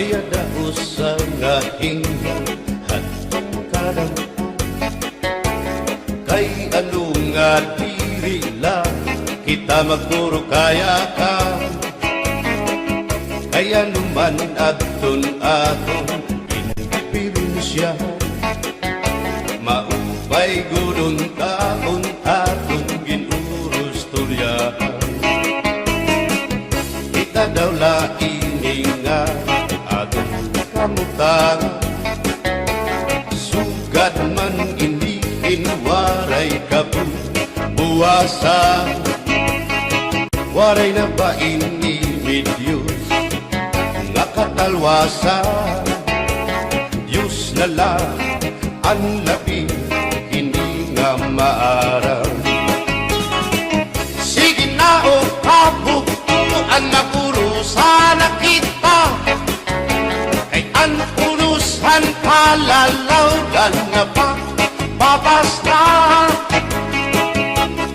Maya daos sa nga hinggan at kadang kay ano nga diri lang kita magturo kaya ka kaya naman aton indiferensya maupay gudong taon aton ginurus tulyahan kita daw laing nga aton kamutangan sugad man inihin waray kabuwasan waray na ba ini Diyos nga katalwasan Diyos na lang ang labi hindi nga maarang sige na o kabukuan mapurusan na kita kay ang purusan palalawgan na papasta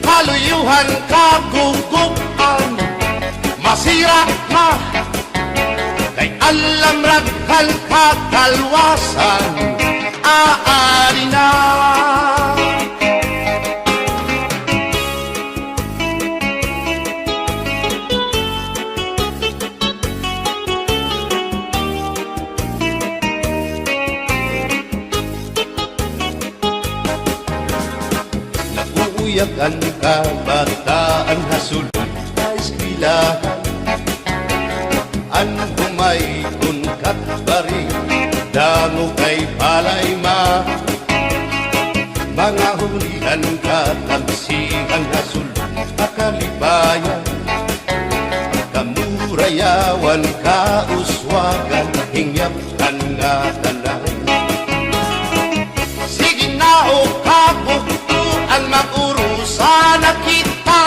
kaluyuhan kagugupan masira na kay alam raghal kakalwasan aari na nauuyak ang kabataan hasulod na eskwelahan ang humay unkat bari damo kay palay mga hulihan katamsihan hasul akalibayan kamurayawan kauswagan hingyapkan nga tanan sige na o kabukuan magurusan na kita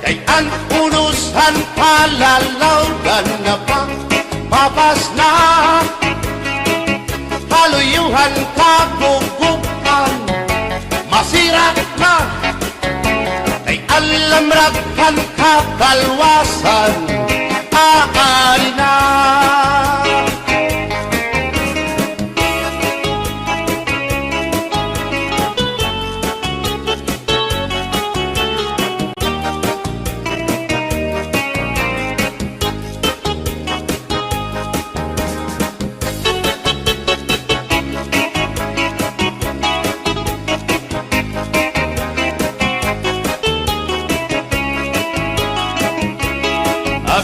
kay ang unusan palalawgan na papas na kaluyuhan kagugupan masira na kay alam raghal kakalwasan aari na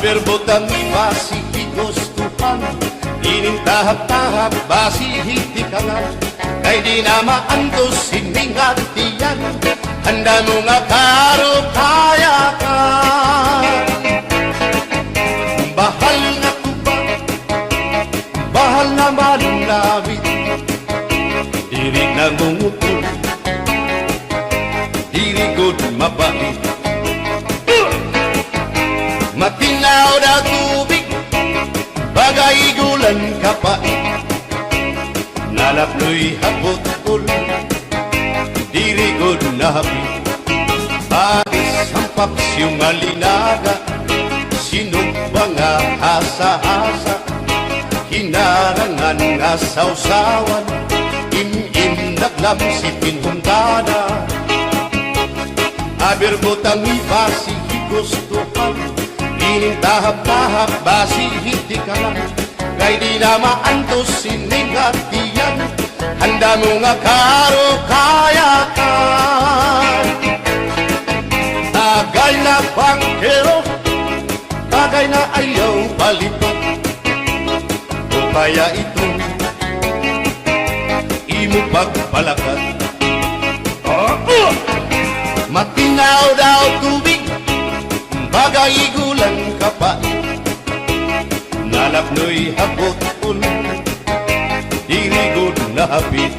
Berbotang basi higustuhan ining tahap-tahap basi hitikangan kay di na maantos sining hatiyan handa mo nga karo kaya ka bahal na kuba bahal na malulawit diri na mungutol diri good mabait matinaw na tubig bagay gulan kapait nalaploy hapot-ul dirigod na hapit bagis ang paksyong alinaga sinugba nga hasa-hasa hinarangan nga sausawan im-im naglamsipin huntada aberbotang ibasi higustuhan ining tahap-tahap basi hindi ka lang kay di na maantos sining hatiyan handa mo nga karo kaya ka tagay na bangkero tagay na ayaw balipat o kaya ito imo pagpalakat matinaw daw tubig bagay gulan kapait nalapnoy hapot-ul dirigod na hapit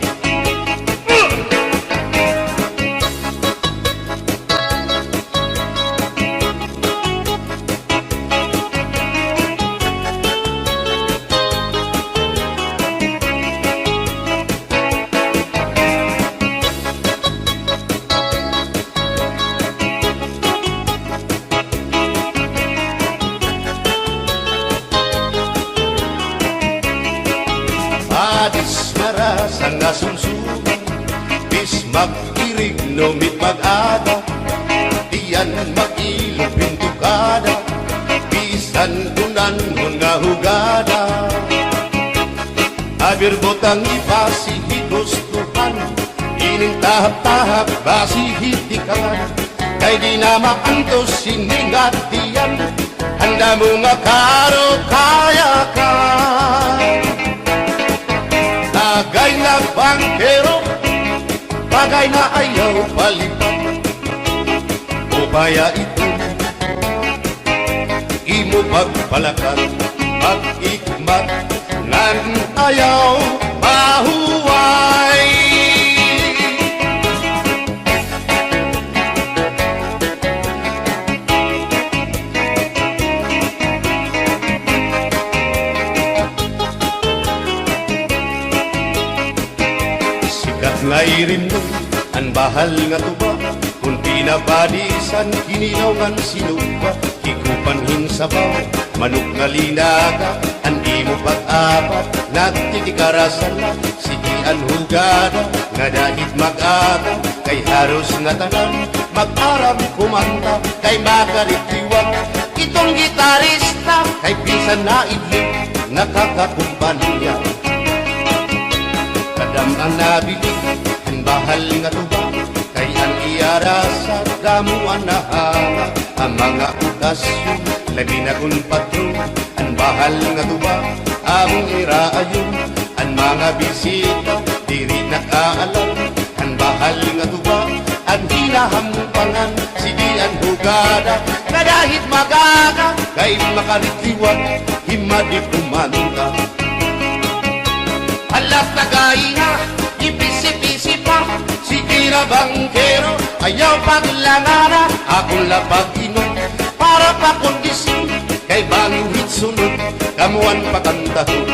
Is marasang nasumsuman, bis mag-irig numit mag-ada, diyan mag-ilog pintukada, bisan kunan nga hugada. Abir botang ipasi higustuhan, ining tahap-tahap basi hitikalan, kay di na maantos siningat diyan, handa mo nga karo kaya ka. Tagay na bangkero, bagay na ayaw palipat, upaya ito imo pagpalakat, pag-ikmat nan ayaw mahuway. Sikat nga irin mo, ang bahal nga tuba, kung pinabadisan, kinilaw ngan sinuba, hikupan hinsabaw, manok nga linaga, ang imo pag-apat, nagtitikarasan na, sige ang hugada, nga dahit mag-aga, kay haros nga tanan, mag-aram kumanta, kay makaritiwag, itong gitarista, kay pisan na idlik, nakakakumpanya. Kadam ang nabilig, ang bahal nga tuba, kay ang iarasa, damuan na hanga, ang mga okasyon, labi na kung patron, ang bahal nga tuba, among iraayon, ang mga bisita, diri nakaalam, ang bahal nga tuba, ang hinahampangan, sige ang hugada, na dahit magaga, kay makaritiwag, himadi kumanta. Alas tagay na, ipisi-pisi pa, sige na bangkero, ayaw paglangana, akong lapag inom, para pa kondisyon, kay bangin hitsunod, kamuan pakantahon.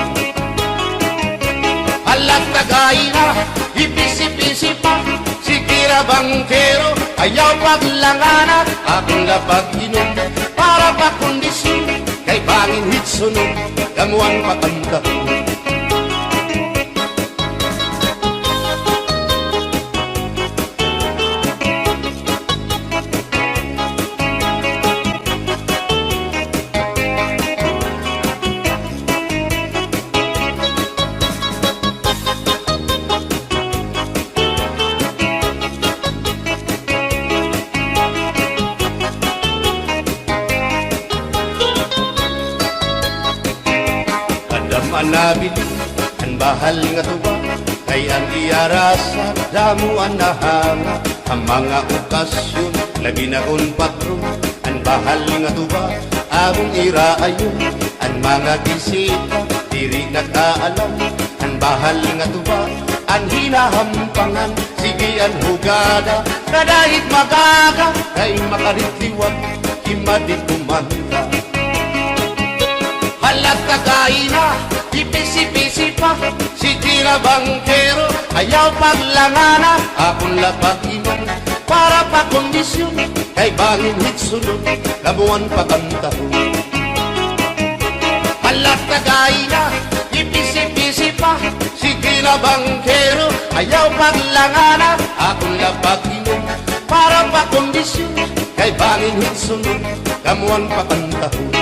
Alas tagay na, ipisi-pisi pa, sige na bangkero, ayaw paglangana, akong lapag inom, para pa kondisyon, kay bangin hitsunod, kamuan pakantahon. Manabili, ang bahal nga tuba, kay ang iarasa, damuan na hanga, ang mga okasyon, labi na kung patron, ang bahal nga tuba, among iraayon, ang mga bisita, diri nakaalam, ang bahal nga tuba, ang hinahampangan, sige ang hugada, na dahit magaga, kay makaritiwag, himadi kumanta. Halat tagay na, ipisi-pisi pa, sige na bangkero, ayaw paglangana, akong lapag iman, para pa kondisyon, kay bangin hitsunod, kamuan pakantahon. Halat tagay na, ipisi-pisi pa, sige na bangkero, ayaw paglangana, akong lapag iman, para pa kondisyon, kay bangin hitsunod, kamuan pakantahon.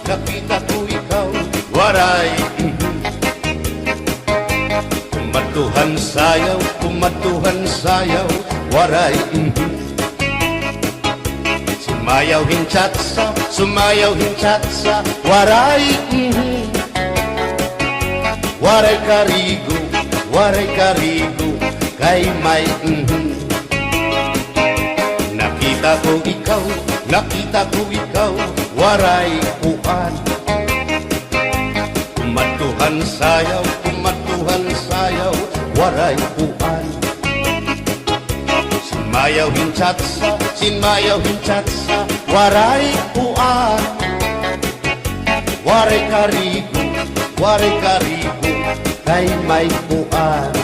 Nakita ko ikaw, waray. Kumatuhan sayaw, waray. Sumayaw hinchatsa, waray. Waray karigo, kay may Nakita ko ikaw, waray uan. Kumatuhan Tuhan sayaw waray puan. Sinmayaw hinchatsa waray puan. Waray karigo kay may puan.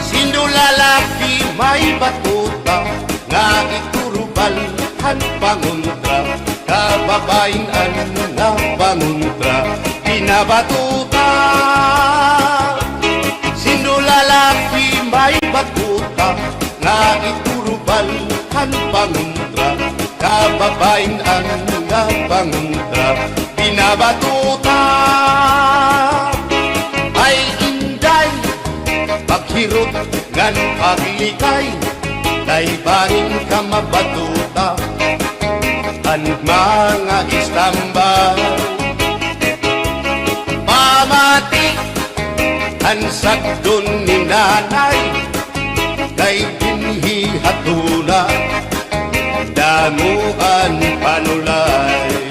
Sindo lalaki may batuta nga iturubalhan panguntra. Kababayan nga panguntra pinabatuta. Sindo lalaki may batuta nga iturubalhan panguntra. Kababayan nga panguntra pinabatuta. Ay inday paghirot ngan paglikay tay bahin ka mabatuta. Ang mga istambay pamati ang sakdon ni nanay kay binhi hatuna damuan panulay.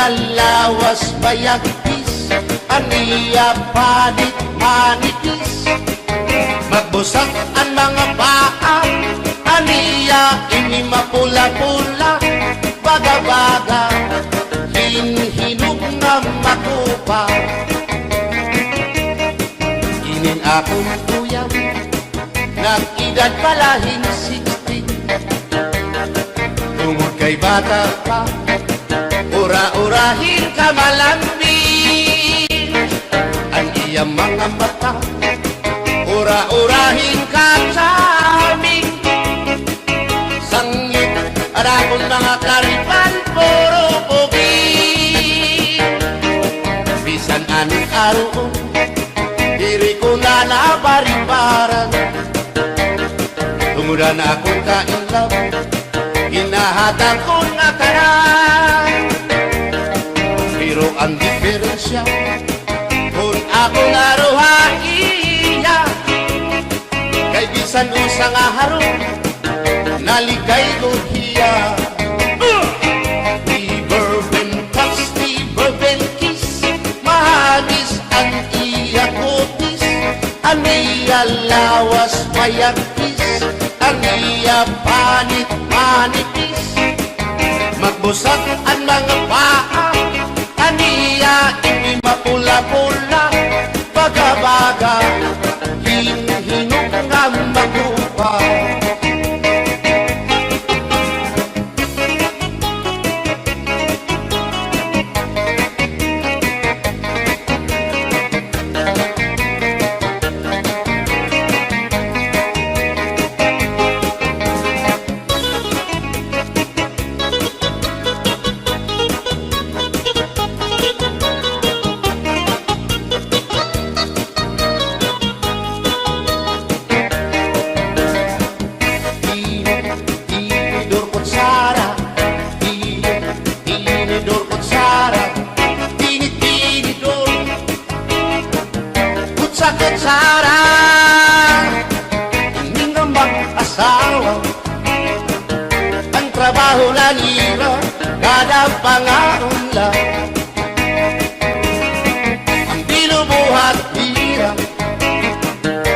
Lawas bayagpis, aniya panit manipis. Magbusak ang mga paa, aniya ini mapula-pula. Baga-baga, hinhinog na makupa. Inin akong tuyang, nag-edad palahin 60. Tungod kay bata pa, ura-urahin ka malambing. Ang iyang mga mata, ura-urahin ka charming. Sangit at akong mga karipan, puro pogi. Bisan anong araw, diri ko na nabaribaran. Tumuran akong kainlaw, hinahatag ko na kanan. Pero ang diferensya kung ako nga rohaiya kay bisan usa nga harong naligay ko hiya. Never been touched, never been kissed. Mahamis ang iya kutis, ang iya lawas mayagpis, ang iya panit manipis. Magbusak ang mga paa, aniya ini mapula-pula. Baga-baga, hinhinog nga magupa. Kutsara, hindi nga mag-asawa. Ang trabaho na nila, kada pangaunla. Ang binubuhat tira,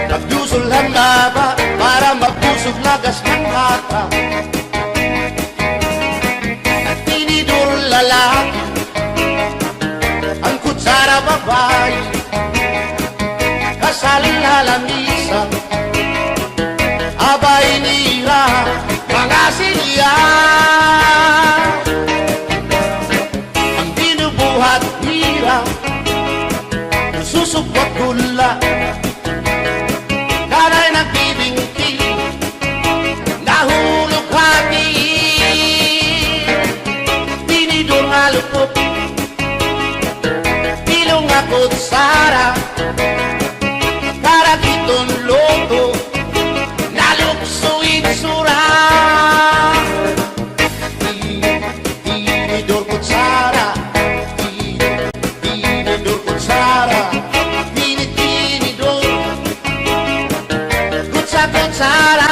magdusol ang baba para magpusog lagas ng bata. Ang tinidor lalaki, ang kutsara babae. Kasaling lalamisan, abay nila mga silya. isura. Tinidor kutsara, tinidor kutsara, tinidor kutsara.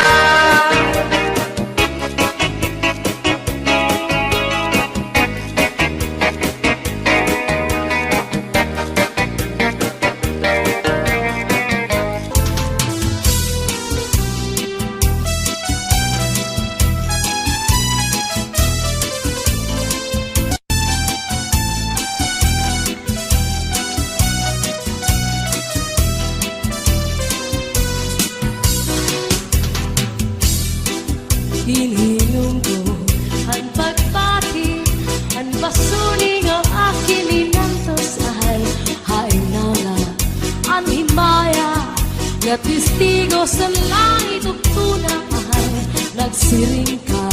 Ininom ko ang pagpati, ang basuning ang akin inantos ay hainala, ang himaya, nga testigo sa langit ug tunang ay nagsiring ka,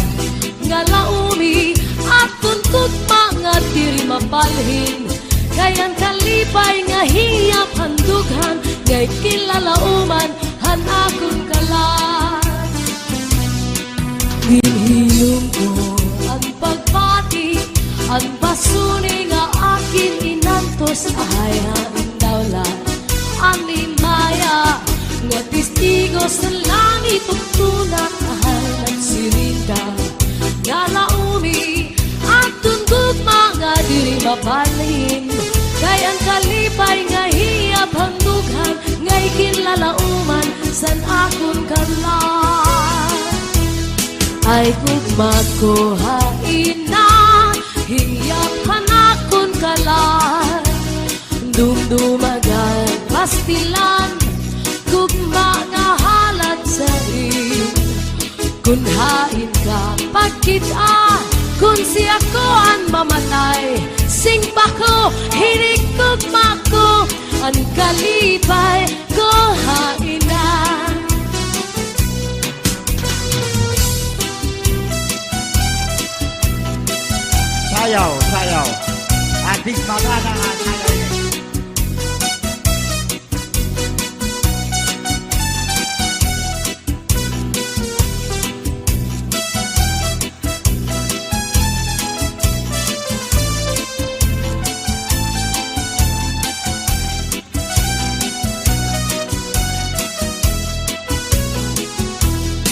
nga laumi at tuntut mga diri mapalhin, kayang kalipay nga hiyap handughan, ngay kilalauman han akong kalan. Ginhinom ko ang pagpati, ang basuni nga akin inantos ay ang dawlan, ang limaya, nga testigo sa langit ug tunang ay nagsirinda, nga laumi at tundog mga diri mapalhin, kay ang kalipay nga hiyap handughan, ngay kinlalauman san akong kalan. Ay kugmakuhain na, hiyap hanakon kalan, dumdumagan pastilan, kugma nga halat sa in. Kunhain ka pagkita, kun siya ko ang mamatay, sing pa ko, hinig kugma ko, ang kalipay ko hain na. Sayaw, sayaw. Adik magana nga sayaw ini.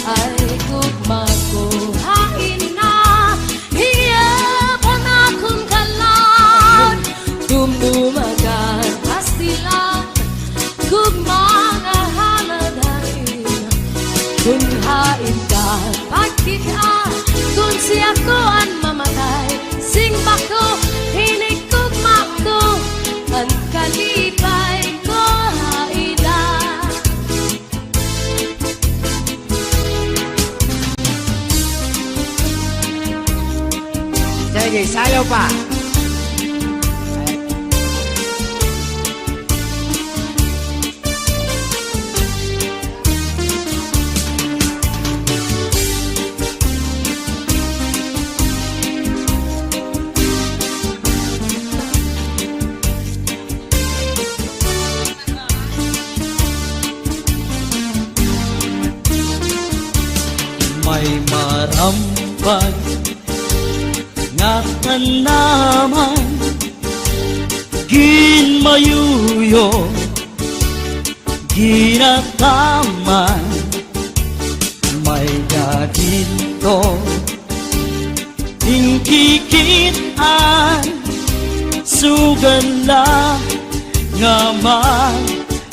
Ay kugmakuhain na, hiyap hanakon kalan, dumdumagan pastilan, kugma nga haladain. Kunhain ka pagkita, kun siya ko ang mamatay, sing pa ko, hinig kugma ko, ang kalipay ko haida. Sige, sayaw pa. May marampag nga tanaman, ginmayuyo, ginataman, may gaginto, tingkikitan, sugan la nga maduhaan,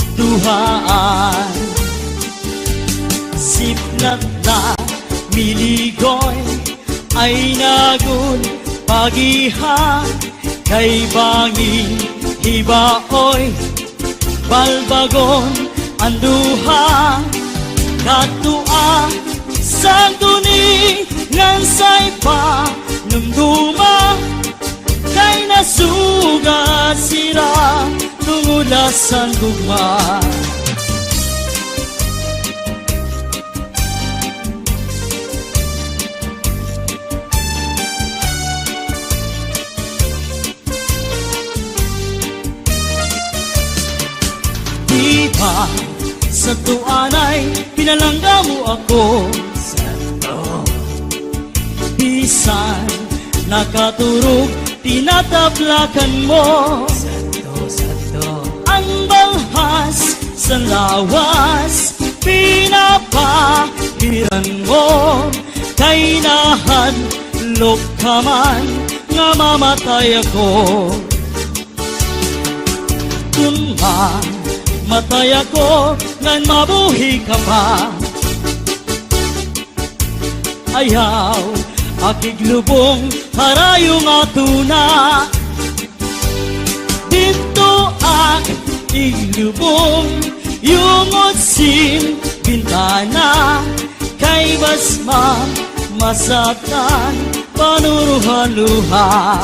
sipnat na miligoy ay nagun pagiha, kay banging hibaoy balbagon anduha, katua sang duni ngan say pa numduma, kay nasuga sila tungulasan gugma. Sa tuanay, pinalangga mo ako sa minsan nakaturog, tinatablakan mo ang balhas sa lawas, pinapahiran mo kay nahadlok ka man nga mamatay ako. Kung mamatay ako ngan mabuhi ka pa, ayaw akiglubong harayong atuna. Dito ak iglubong yung otsin bintana, kay basma masaktan panuruhan-luha.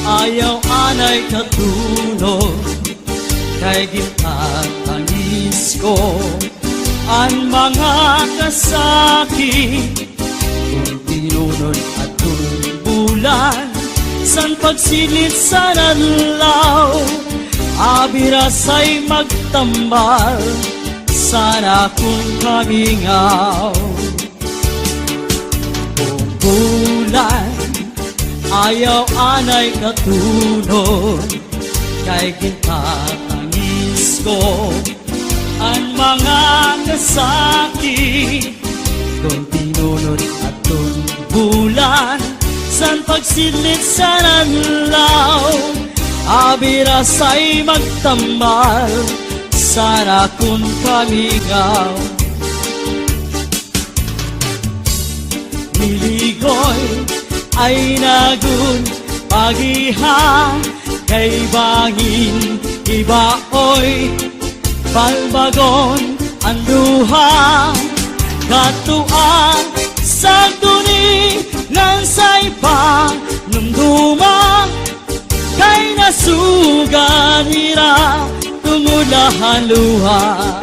Ayaw anay katulog kay gintatangis ko ang mga kasakit. Kung tinunod at bulan san pagsilid sa nanlaw, abirasay magtambal sana kung kamingaw. Kung bulan ayaw anay katulog kay gintatangis ko ang mga kasakit. Kung tinunod at bulan san pagsilit sa nanlaw, abirasay magtambal sana kung kamigaw. Miligoy ay nagun pagiha kay bangin ibaoy, balbagon ang duha katuan sa duni ng saypa numduma, kay nasugan nira tumulahan luha.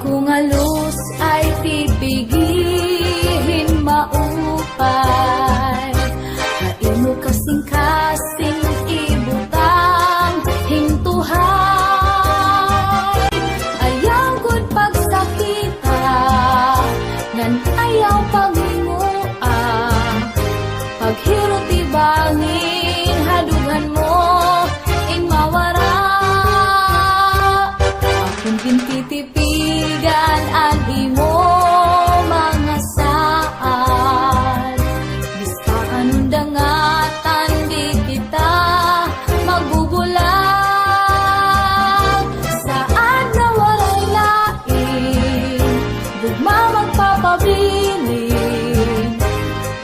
Kung alus ay pipigihin maupay, hain mo kasing-kasing ibutang hintuhay. Ayaw gud pagsakita ngan ayaw panginguan, paghirot ibangin hadugan mo in mawara. Akong pintitipigan ang imo mga saan, bista anong dangatan di kita magbubulang. Saan na walay lain, gugma magpapabilin,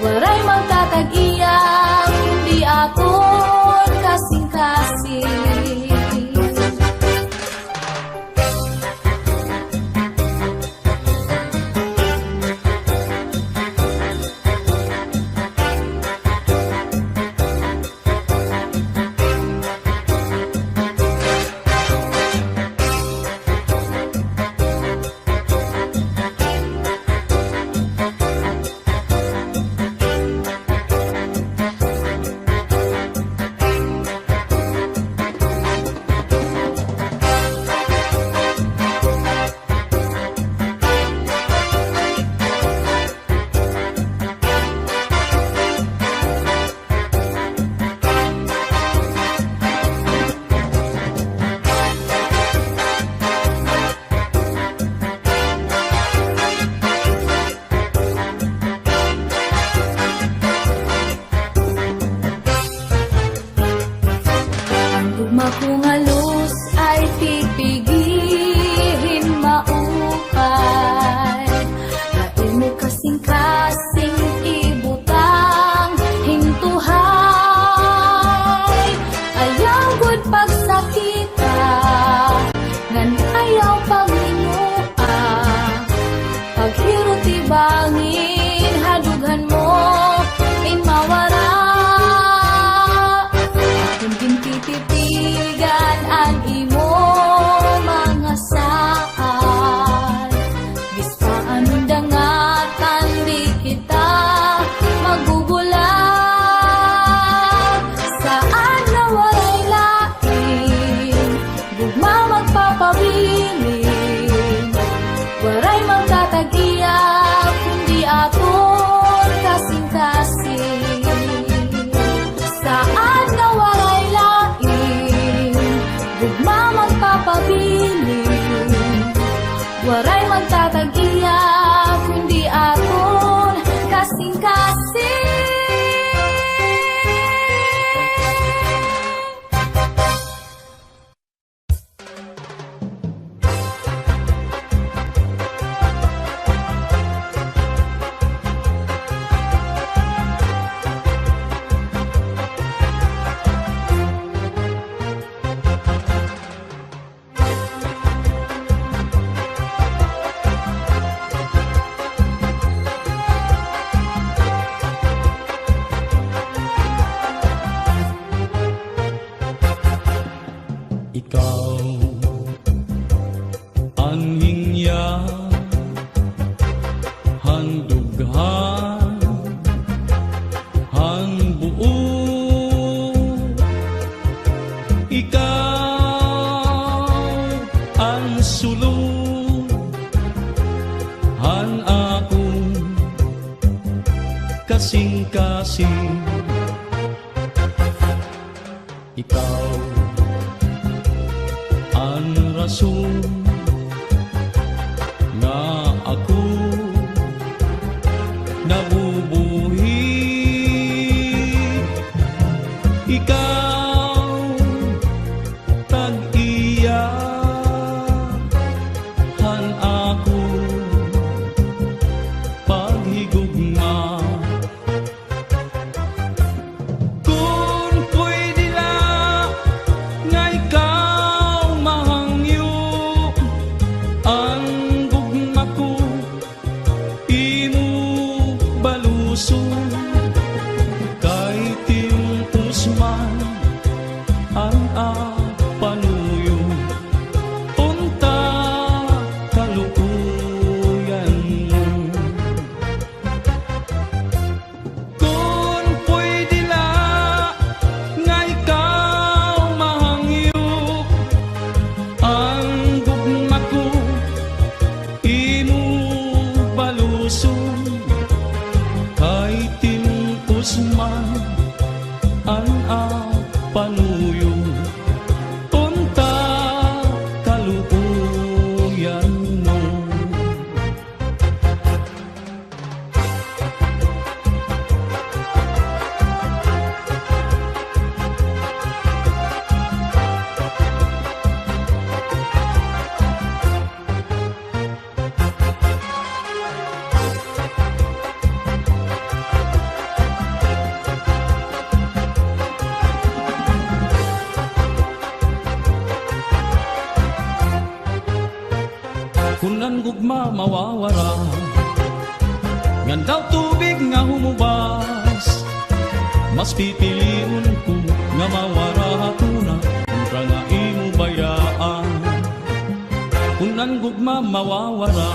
waray magtatag-iyang di akon kasing-kasing. waray magtatag-iya kundi akon kasing-kasing. Ikaw ang hingya, handughan, hang buo. Ikaw ang sulod, han akong kasing-kasing. Ikaw ang rason nga ako nabubuhi. Ikaw tag-iya, han ako paghigugma. Kung pwede lang nga ikaw mahangyo, ang gugma ko imo baluson. Kay timpos man ang panuyo, unta kalukuyan mo. Kung pwede lang nga ikaw mahangyo, ang gugma ko imo baluson. Kay timpos man ang panuyo, unta kalukuyan mo. Kunan gugma mawawara, ngan daw tubig nga humubas, mas pipiliun ko nga mawara hatuna kontra nga imo bayaan. Kunan gugma mawawara,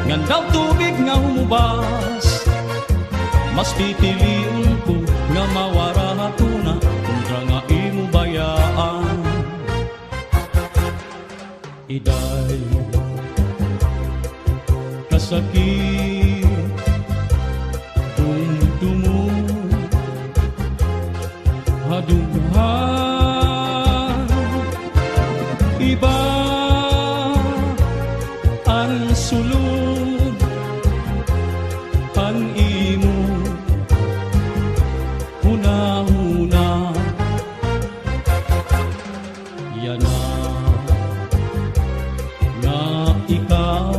ngan daw tubig nga humubas, mas pipiliun ko nga mawara hatuna kontra nga imo bayaan. Iday kasakit dumdumo, hadughan iba ang sulod, ang imo huna-huna. Yana nga ikaw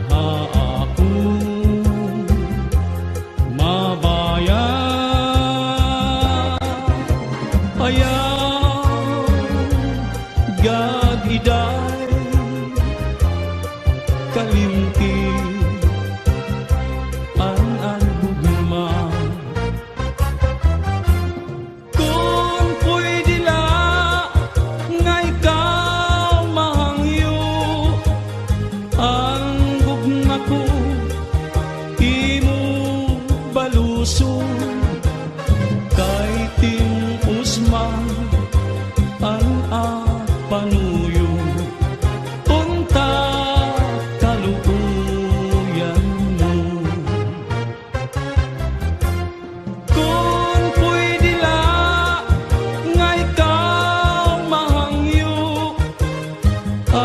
ha ako mabayan. Ayaw gagiday kalimti ang gugma. Kung pwede lang nga ikaw mahangyo,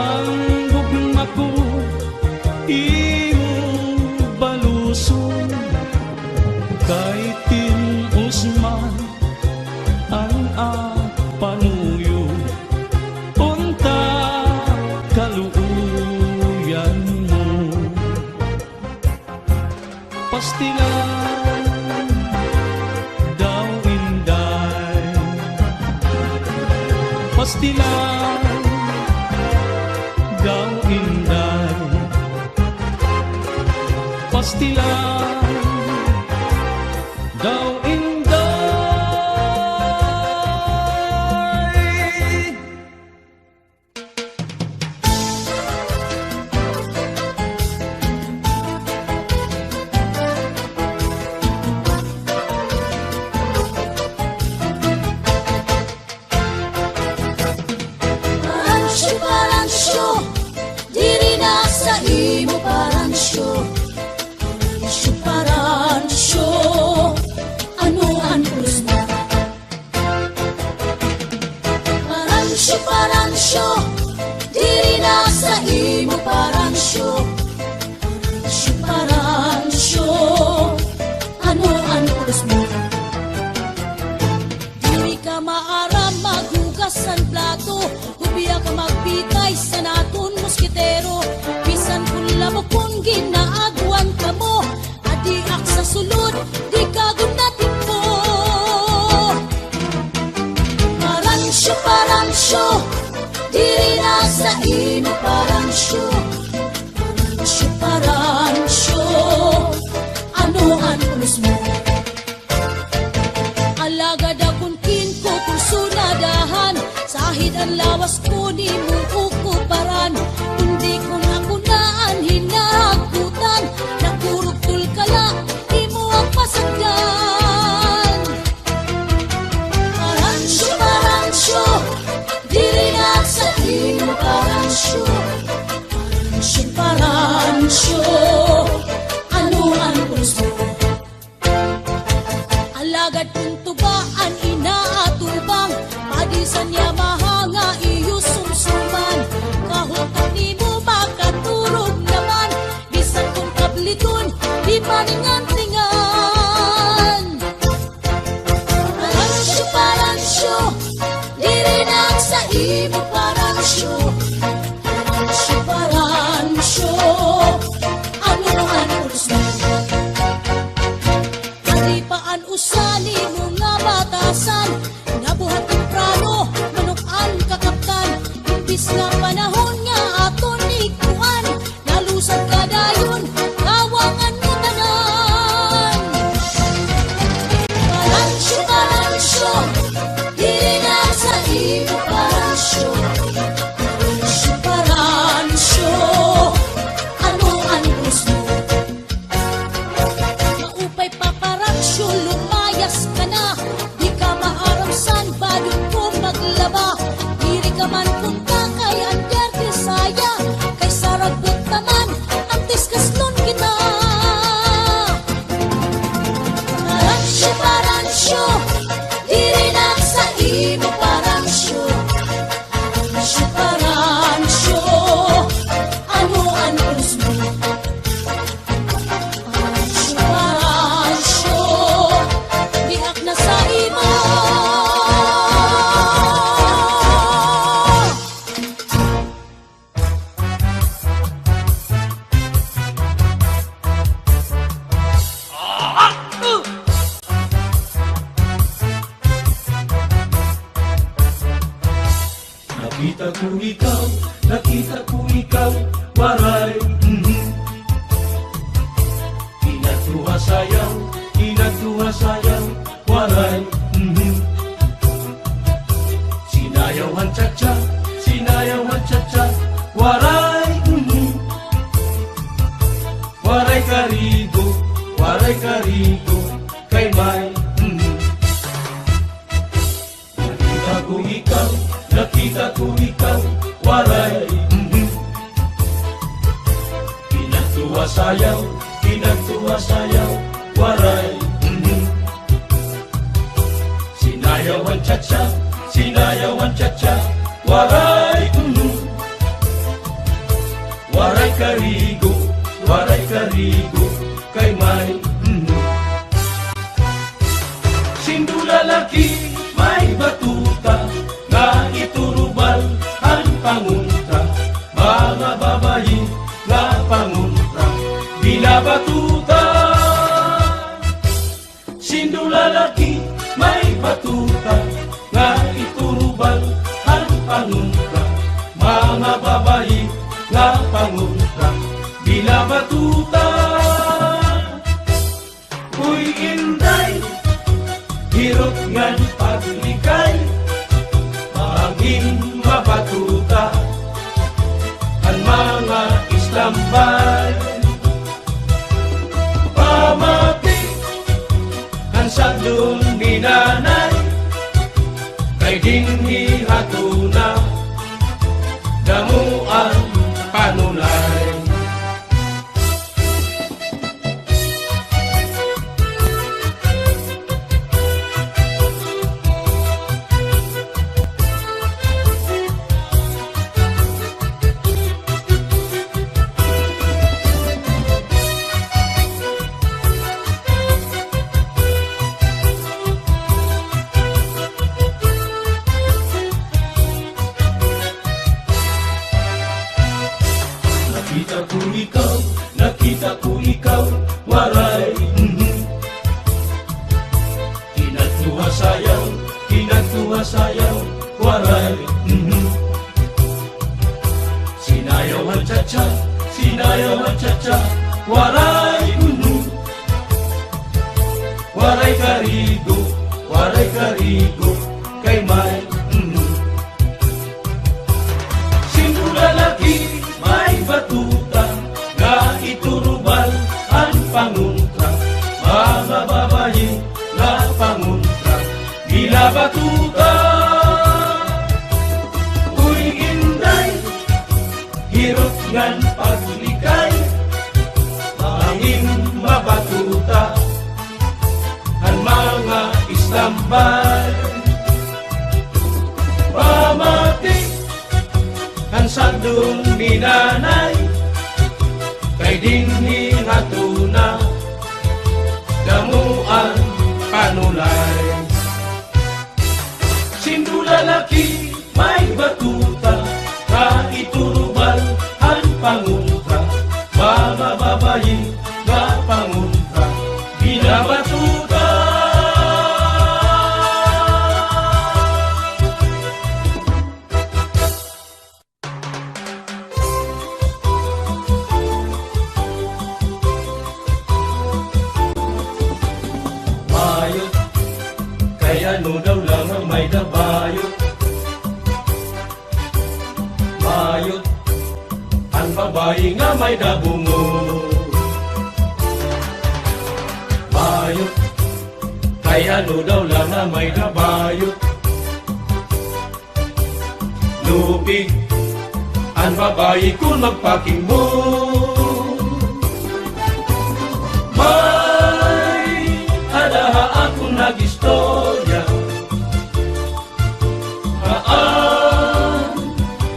ang gugma ko imong baluson kay tinusman ang panuyo unta kaluuyan mo pastilan daw inday pastilan daw inday pastilan daw inday. Paransyo, diri na sa imo paransyo. Paransyo, ano ang pulos mo? Paransyo, diri na sa imo paransyo. Paransyo, ano ang pulos mo? Diri ka maaram maghugas ang plato, hubiya ka magbitay sa naton moskitero. Bisan kung lamo kung ginaagwan ka mo, adiak sa sulod, di ka gunatin mo. Paransyo, diri na sa imo paransyo. Paransyo, ano ang pulos mo? Alagad akong kinko kung sunadahan, sahid ang lawas ko ni mo ukuparan. Hindi ko na kunaan hinahagutan, nakurugtul ka lang, di mo ang pasagdan. Paransyo, diri na sa imo paransyo. Paransyo, ano ang pulos mo? Alagad kung tubaan inaatubang, padisan niya mahanga iyo sumsuman. Kahutan ni mo makaturog naman, bisan kung kabliton di maningan-tingan. Paransyo, diri na sa imo paransyo. Paransyo, ano ang pulos mo? Alipaan usani mo nga batasan, nabuhat temprano, manukan kakaptan. Imbis nga panahon nga aton ikuan, nalusad ka dayon, kawangan mo tanan. Paransyo, diri na sa imo paransyo. Paransyo, ano ang pulos mo? Maupay pa paransyo, lumayas ka na, di ka maaramsan, badong ko maglaba. Diri ka man punta kay Ander Tisaya, kay Saragot naman, ang tiskaslon kita. Paransyo, diri na sa imo paransyo. Paransyo, ano ang pulos mo? Paransyo, diak na sa imo. Nakita ko ikaw, waray, Inatuwa sayaw, waray, Sinayawan cha-cha, waray, Waray karigo, kay may, Nakita ko ikaw, waray, Pinagtuwa sayaw, waray, Sinayawan cha-cha, waray, waray karigo kay may Sindulalaki may batuta nga iturubal ang pangunta, mga babayi nga pangunta binabatuta. Sindulalaki may batuta nga iturubal ang pangunta, mga babayi nga pangunta binabatuta. Uy inday, hirot ngan paglikay, maging mabatuta ang mga Islambay. Pamati ang sadong minanay, kay dinhi hatuna damo ang panulay. Nakita ko ikaw, waray Kinatuwa sayaw, waray Sinayaw ang cha-cha, waray Waray karigo, kay may Sindulalaki may batuta nga iturubal ang panguntra, mga babayi nga panguntra binabatuta. Uy inday, hirot ngan paglikay, maging mabatuta ang mga Islambay. Pamati ang sadong minanay, kay dinhi hatuna damo ang panulay. Sindulalaki may batuta nga iturubal ang pangunta, mga babayi nga pangunta binabatuta. Ano daw lang ang may dabayot, bayot ang babae nga may dabungo. Bayot, kay ano daw lang ang may dabayot, lupig ang babae kung magpaking mo. May adaha akong nag-istorya,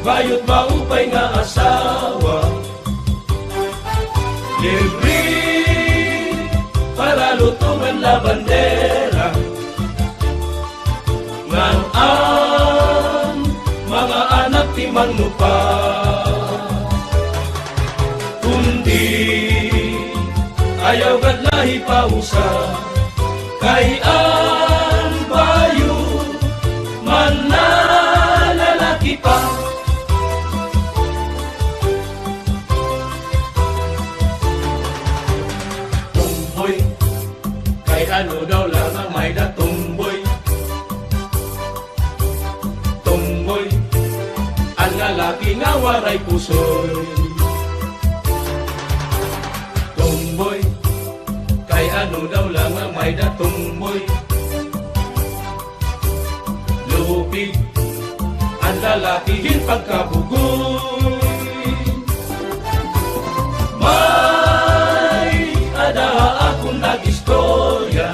bayot maupay nga asawa, libre para lutungan la bandera, ngan ang mga anak ti manlupa, kundi ayaw gadlahi pausa, kay ang bayo man na lalaki pa. Ano daw lang ang may datumboy, tumboy ang lalaki nga waray pusoy. Tumboy, kay ano daw lang ang may datumboy, lupig ang lalaki hin pagkabugoy. May adaha akong nag-istorya,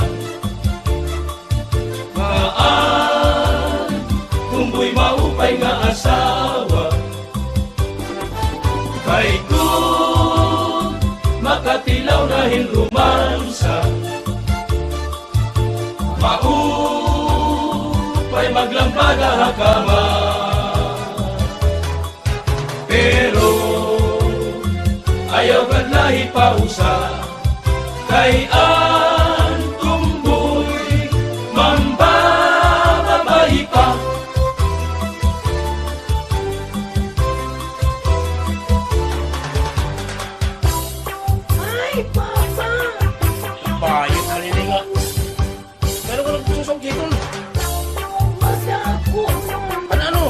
tumboy maupay nga asawa, Kay kung makatilaw na hinrumansa, maupay maglambada hakama. Pero ayaw ka lahi pausa, kay ang tumboy mambababay pa. Ay, Papa! Bayot na rin nga. Meron ka lang susong kitol. Masa ako Ano? ano?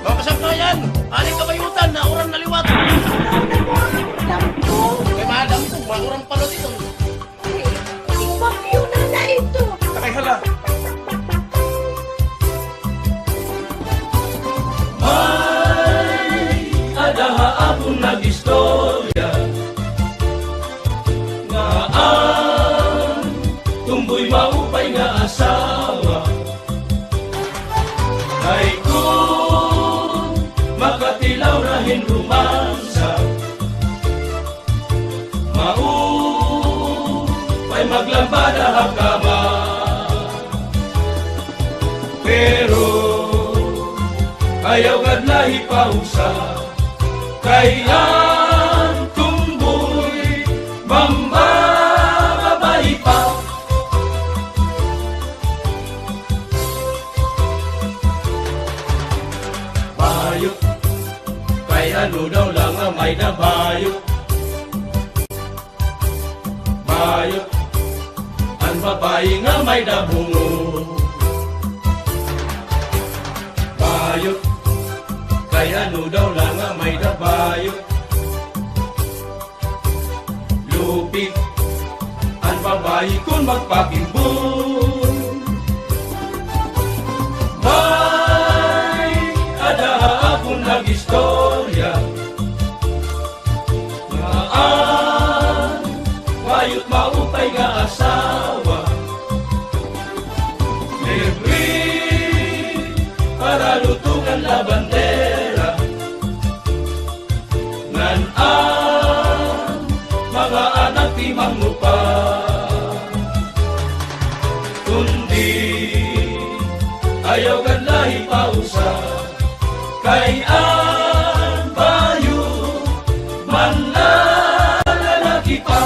Mga kasangkayan, aling kabayutan na orang naliwat. Lang ko. Kay madam ko, mga orang palo dito. Ibagyo na ito. Takay hala. May adaha akong nag-istorya nga ang tumboy maupay nga asawa. Kay kung makatilaw na hinrumansa, maupay maglambada hakama. Pero ayaw gadlahi pausa, kay ang tumboy mambababay pa. Bayot, kay ano daw lang ang may nabayot. Bayot, ang babae nga may nabungo. Bayot, kay ano daw lang ang may nabayot. Lupit, ang babae kung magpakimbong. May adaha akong nag-istorya nga ang bayot maupay nga asawa. Libre para lutungan la bandera, ngan ang mga anak di manglupa. Kundi ayaw kan lahi pausa, kay ang bayo manlalalaki pa,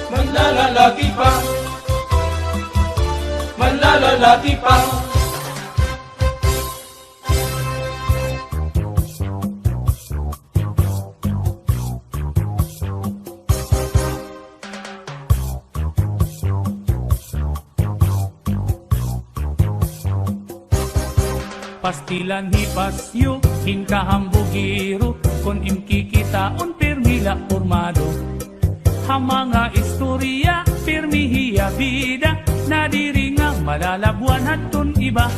manlalalaki pa, manlalalaki pa. Pastilan hipasyo, hinkahambugiro, kon imkikita un permila formado. Hamanga istorya, permihiya bida, nadiri nga malalabuan hatun iba.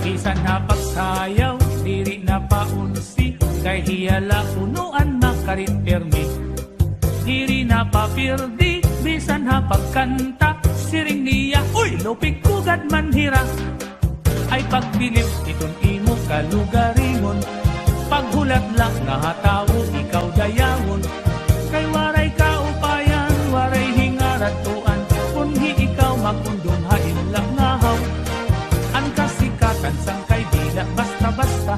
Bisan napagsayaw, diri na paunsi, kay hiyala unuan makarit permi. Diri na papirdi, bisan napagkanta, siring niya, uy, lupig kugad manhira. Ay pagbilip itong imo kalugaringon, paghulat lang nga hatawo ikaw dayawon. Kay waray kaupayan, waray hingaratuan, kunhi ikaw makundong hain lang ngahaw. Ang kasikatan sang kay dila basta-basta,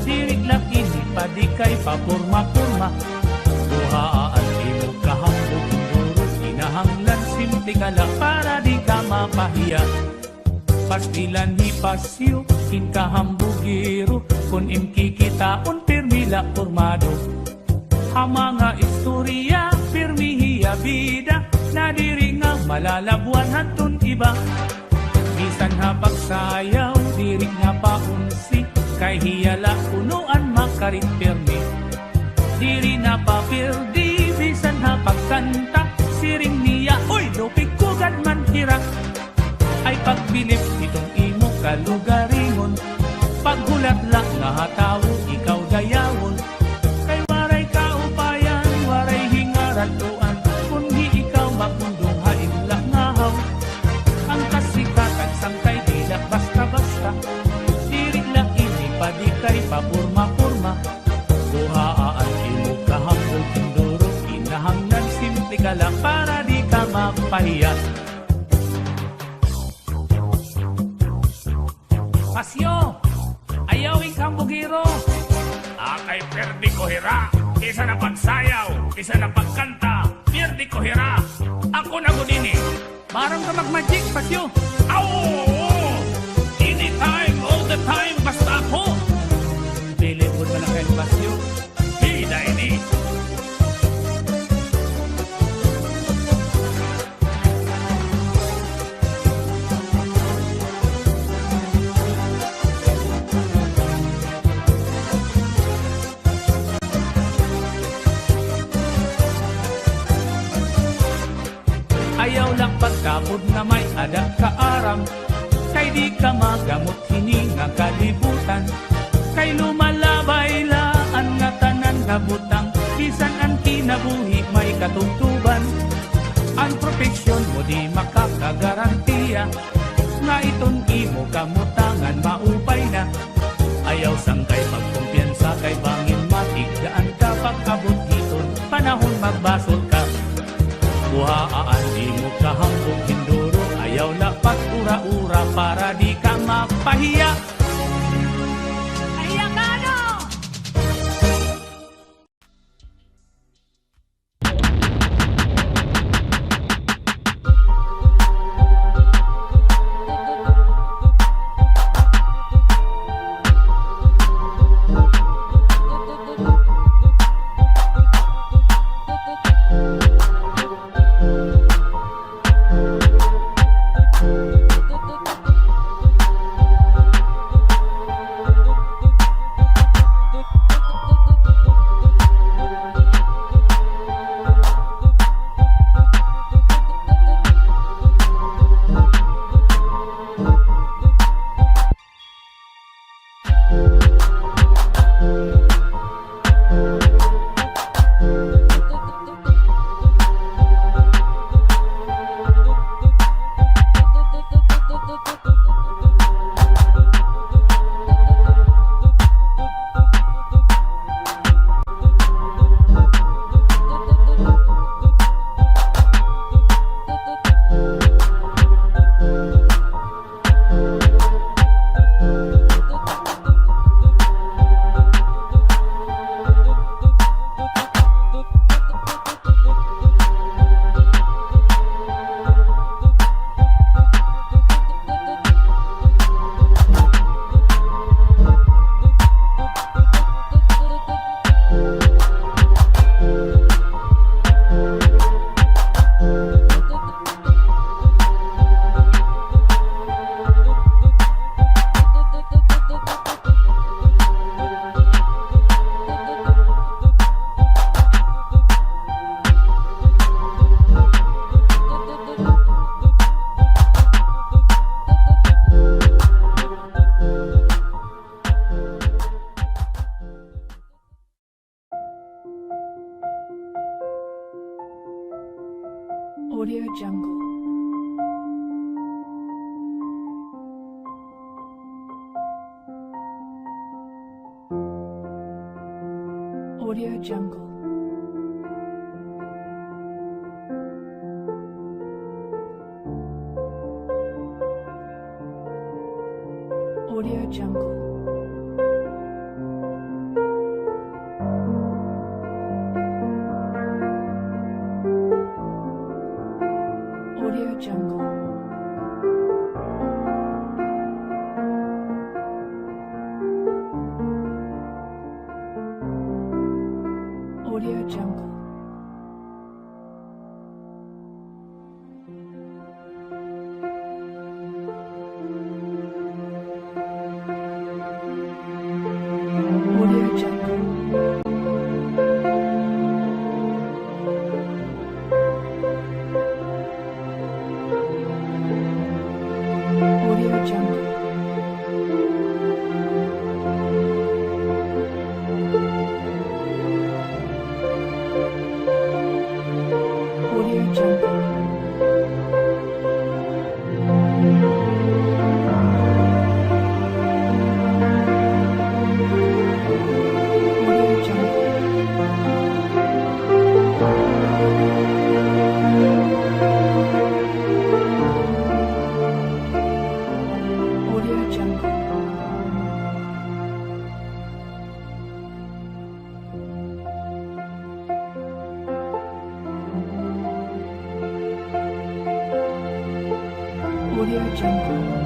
diri lang ini padi kay papurma-purma. Buhaan imo kahambog durot, inahanglan simple ka lang para di ka mapahiya. Pastilan hipasyo, hinkahambugiro, kun imkikitaon permila formado. Hamanga istorya, permihiya bida, nadiri nga malalabuan hatun iba. Bisan hapagsayaw, diri nga paunsi, kay hiyala unuan makarit permi. Diri na papirdi, bisan hapagkanta, siring niya, uy, lupig kugad man hira. Ay pagbilip itong imo kalugaringon, paghulat lang nga hatawo ikaw dayawon. Kay waray kaupayan, waray hingaratuan, kundi ikaw makundong hain lang ngahaw. Ang kasikatan sang kay dila basta-basta, diri lang ini papurma-purma. Buhaan imo kahambog induro, kinahanglan simple ka lang para di ka mapahiya. Pasyo, ayaw ikang bugiro. Akay perdi ko hira, isa na pagsayaw, isa na pagkanta, perdi ko hira. Ako na gudini. Marang ka mag-magic, Pasyo. Aw! Anytime, all the time, basta ako. Pilipod mo na kayo, Pasyo. Hida ini. Ayaw lang pagkapod na may ada kaaram, kay di ka magamot hininga kalibutan, kay lumalabay laan nga tanan kabutang, bisan ang kinabuhi may katungtuban. Ang proteksyon mo di makakagarantiya, nga iton imo kamutangan maupay na. Ayaw sangkay pagkumpiyansa kay bangin matig, daan ka pagkabot iton, panahon magbasol ka. Buhaan di mo kahambog hinduro, ayaw lapat ura-ura para di ka mapahiya. Ayakano! Audio Jungle. Audio Jungle. Audio Jungle. Audio Jungle. Audio Jungle. Audio Jungle. Audio Jungle. Audio Jungle. Audio Jungle.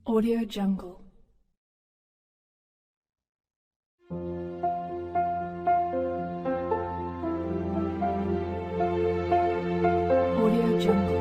Audio Jungle. Audio Jungle.